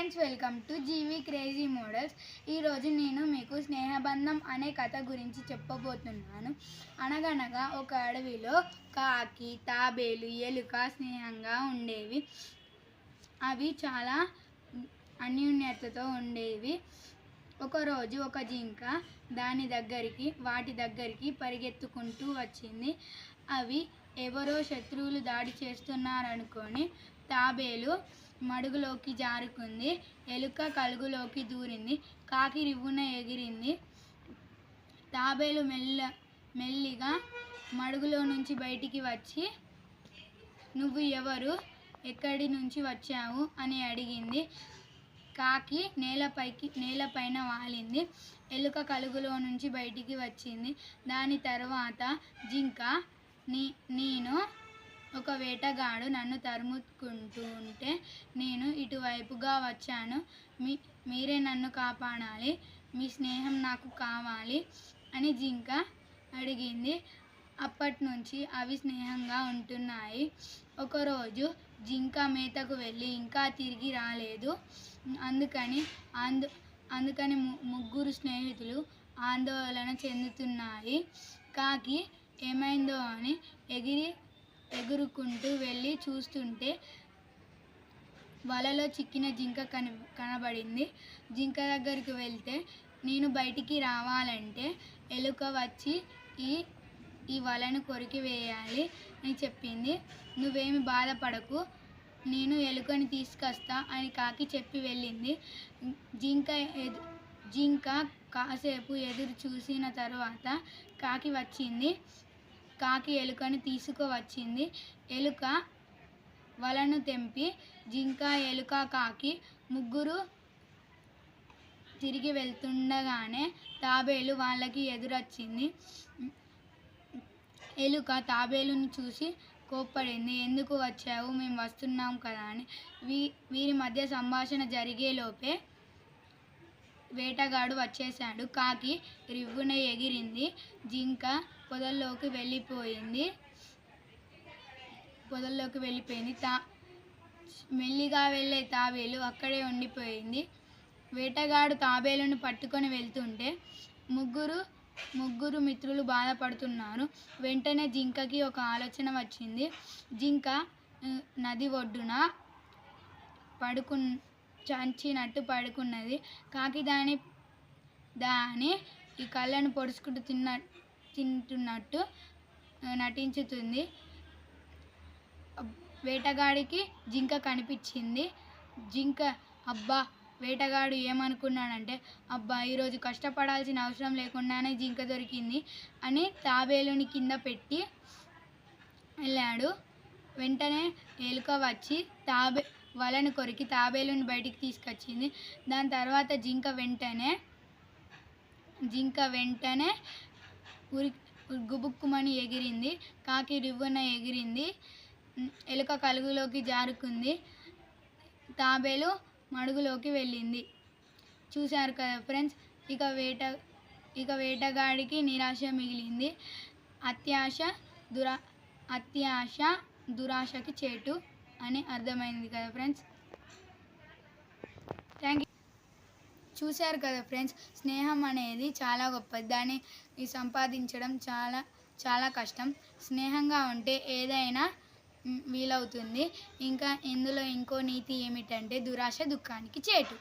Friends, welcome to GV crazy models. ఈరోజు నేను మీకు స్నేహబంధం అనే కథ గురించి చెప్పబోతున్నాను. అనగనగా ఒక అడవిలో కాకి, తాబేలు, ఎలుక స్నేహంగా ఉండేవి. అవి చాలా అన్యోన్యతతో ఉండేవి. ఒకరోజు ఒక జింక వాటి దగ్గరికి పరిగెత్తుకుంటూ వచ్చింది. అవి ఎవరో శత్రువులు దాడి చేస్తున్నారనుకొని తాబేలు మడుగులోకి జారుకుంది. ఎలుక కలుగులోకి దూరింది. కాకి రివ్వున ఎగిరింది. తాబేలు మెల్లిగా మడుగులో నుంచి బయటికి వచ్చి, "నువ్వు ఎవరు? ఎక్కడి నుంచి వచ్చావు?" అని అడిగింది. కాకి నేలపైన వాలింది. ఎలుక కలుగులో నుంచి బయటికి వచ్చింది. దాని తర్వాత జింక, నేను ఒక వేటగాడు నన్ను తరుముకుంటూ ఉంటే నేను ఇటువైపుగా వచ్చాను. మీరే నన్ను కాపాడాలి. మీ స్నేహం నాకు కావాలి అని జింక అడిగింది. అప్పటి నుంచి అవి స్నేహంగా ఉంటున్నాయి. ఒకరోజు జింక మేతకు వెళ్ళి ఇంకా తిరిగి రాలేదు. అందుకని ముగ్గురు స్నేహితులు ఆందోళన చెందుతున్నాయి. కాకి ఏమైందో అని ఎగురుకుంటూ వెళ్ళి చూస్తుంటే వలలో చిక్కిన జింక కనబడింది. జింక దగ్గరికి వెళ్తే, "నేను బయటికి రావాలంటే ఎలుక వచ్చి ఈ వలను కొరికి వేయాలి" అని చెప్పింది. "నువ్వేమి బాధపడకు, నేను ఎలుకని తీసుకొస్తా" అని కాకి చెప్పి వెళ్ళింది. జింక కాసేపు ఎదురు చూసిన తర్వాత కాకి వచ్చింది. కాకి ఎలుకని తీసుకువచ్చింది. ఎలుక వలను తెంపి జింక, ఎలుక, కాకి ముగ్గురు తిరిగి వెళ్తుండగానే తాబేలు వాళ్ళకి ఎదురొచ్చింది. ఎలుక తాబేలుని చూసి కోప్పడింది. "ఎందుకు వచ్చావు? మేము వస్తున్నాం కదా" అని. వీరి మధ్య సంభాషణ జరిగేలోపే వేటగాడు వచ్చేశాడు. కాకి రివ్వున ఎగిరింది. జింక పొదల్లోకి వెళ్ళిపోయింది. మెల్లిగా వెళ్ళే తాబేలు అక్కడే ఉండిపోయింది. వేటగాడు తాబేలును పట్టుకొని వెళ్తుంటే ముగ్గురు మిత్రులు బాధపడుతున్నారు. వెంటనే జింకకి ఒక ఆలోచన వచ్చింది. జింక నది ఒడ్డున చంచినట్టు పడుకున్నది. కాకి దాని ఈ కళ్ళను పొడుచుకుంటూ తింటున్నట్టు నటించుతుంది. వేటగాడికి జింక కనిపించింది. జింక, "అబ్బా, వేటగాడు ఏమనుకున్నాడంటే, అబ్బా, ఈరోజు కష్టపడాల్సిన అవసరం లేకుండానే జింక దొరికింది" అని తాబేలుని కింద పెట్టి వెళ్ళాడు. వెంటనే ఎలుక వచ్చి వలను కొరికి తాబేలుని బయటికి తీసుకొచ్చింది. దాని తర్వాత జింక వెంటనే గుబుక్కుమని ఎగిరింది. కాకి రివ్వున ఎగిరింది. ఎలుక కలుగులోకి జారుకుంది. తాబేలు మడుగులోకి వెళ్ళింది. చూశారు కదా ఫ్రెండ్స్, ఇక వేటగాడికి నిరాశ మిగిలింది. అత్యాశ దురాశకి చేటు అని అర్థమైంది కదా ఫ్రెండ్స్. Thank you. చూశారు కదా ఫ్రెండ్స్, స్నేహం అనేది చాలా గొప్పది. దాన్ని సంపాదించడం చాలా చాలా కష్టం. స్నేహంగా ఉంటే ఏదైనా వీలవుతుంది. ఇంకా ఇందులో ఇంకో నీతి ఏమిటంటే, దురాశ దుఃఖానికి చేటు.